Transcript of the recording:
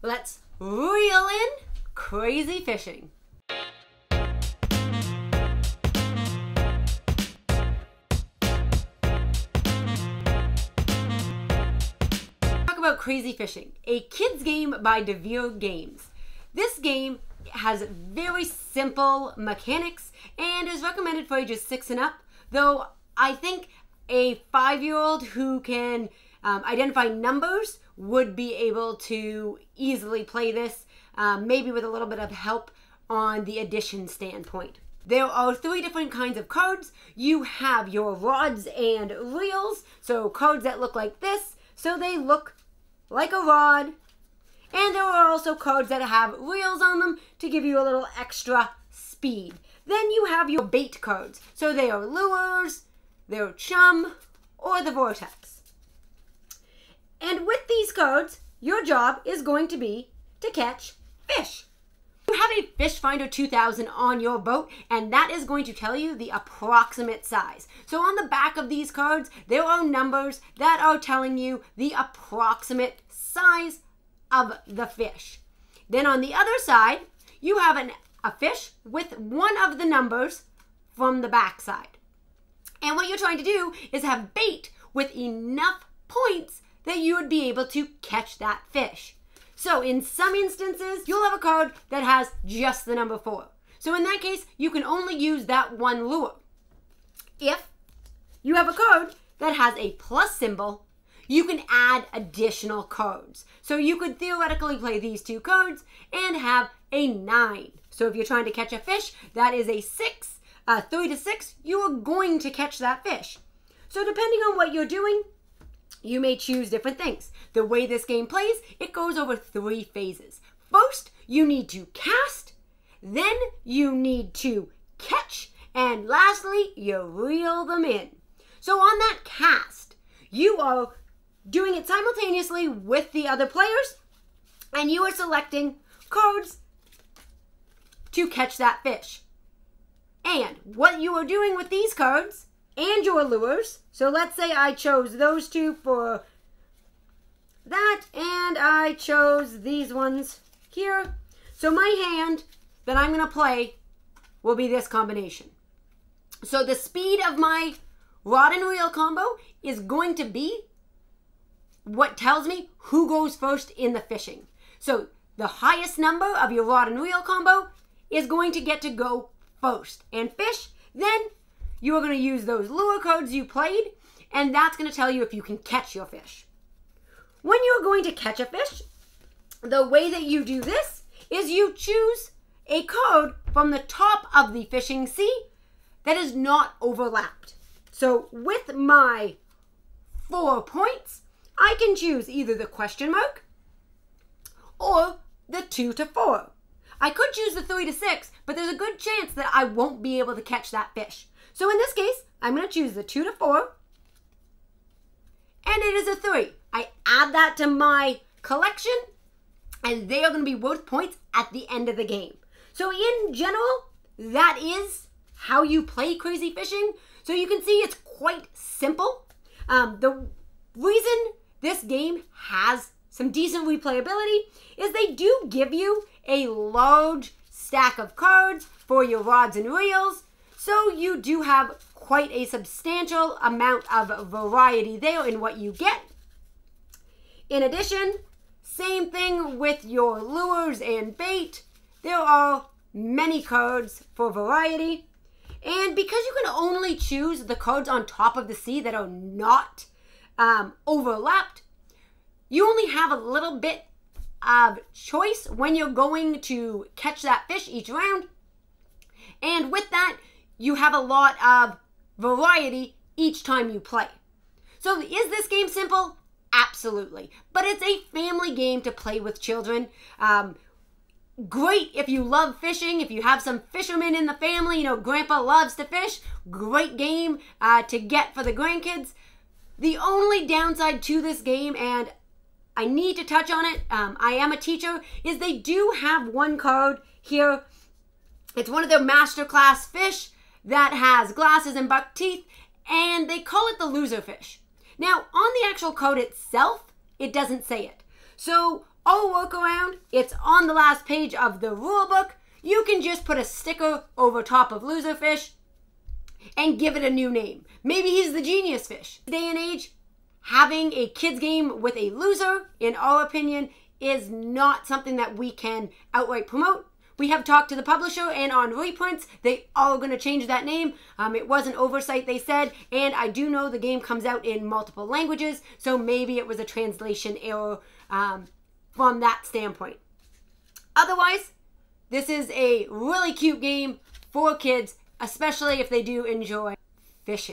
Let's reel in crazy fishing. Talk about Crazy Fishing, a kids game by Devir Games. This game has very simple mechanics and is recommended for ages 6 and up, though I think a 5-year-old who can identify numbers would be able to easily play this, maybe with a little bit of help on the addition standpoint. There are 3 different kinds of cards. You have your rods and reels, so cards that look like this, so they look like a rod. And there are also cards that have reels on them to give you a little extra speed. Then you have your bait cards, so they are lures, they're chum, or the vortex. And with these cards, your job is going to be to catch fish. You have a Fish Finder 2000 on your boat, and that is going to tell you the approximate size. So on the back of these cards, there are numbers that are telling you the approximate size of the fish. Then on the other side, you have a fish with one of the numbers from the back side. And what you're trying to do is have bait with enough points that you would be able to catch that fish. So in some instances, you'll have a card that has just the number 4. So in that case, you can only use that one lure. If you have a card that has a plus symbol, you can add additional cards. So you could theoretically play these 2 cards and have a 9. So if you're trying to catch a fish, that is a 6, 3 to 6, you are going to catch that fish. So depending on what you're doing, you may choose different things. The way this game plays, it goes over 3 phases. First, you need to cast, then you need to catch, and lastly, you reel them in. So on that cast, you are doing it simultaneously with the other players, and you are selecting cards to catch that fish. And what you are doing with these cards and your lures, so let's say I chose those 2 for that, and I chose these ones here. So my hand that I'm going to play will be this combination. So the speed of my rod and reel combo is going to be what tells me who goes first in the fishing. So the highest number of your rod and reel combo is going to get to go first and fish. Then you are going to use those lure cards you played, and that's going to tell you if you can catch your fish. When you're going to catch a fish, the way that you do this is you choose a card from the top of the fishing sea that is not overlapped. So with my 4 points, I can choose either the question mark or the 2 to 4. I could choose the 3 to 6, but there's a good chance that I won't be able to catch that fish. So in this case, I'm going to choose the 2 to 4, and it is a 3. I add that to my collection, and they are going to be worth points at the end of the game. So in general, that is how you play Crazy Fishing. So you can see it's quite simple. The reason this game has some decent replayability is they do give you a large stack of cards for your rods and reels. So you do have quite a substantial amount of variety there in what you get. In addition, same thing with your lures and bait. There are many cards for variety. And because you can only choose the cards on top of the sea that are not overlapped, you only have a little bit of choice when you're going to catch that fish each round. And with that, you have a lot of variety each time you play. So is this game simple? Absolutely. But it's a family game to play with children. Great if you love fishing, if you have some fishermen in the family, you know, grandpa loves to fish, great game to get for the grandkids. The only downside to this game, and I need to touch on it, I am a teacher, is they do have one card here. It's one of their masterclass fish that has glasses and buck teeth, and they call it the loser fish. Now, on the actual card itself, it doesn't say it. So Our workaround, it's on the last page of the rule book. You can just put a sticker over top of loser fish and give it a new name. Maybe he's the genius fish. Day and age, having a kids game with a loser, in our opinion, is not something that we can outright promote. We have talked to the publisher, and on reprints, they are going to change that name. It was an oversight, they said, and I do know the game comes out in multiple languages, so maybe it was a translation error from that standpoint. Otherwise, this is a really cute game for kids, especially if they do enjoy fishing.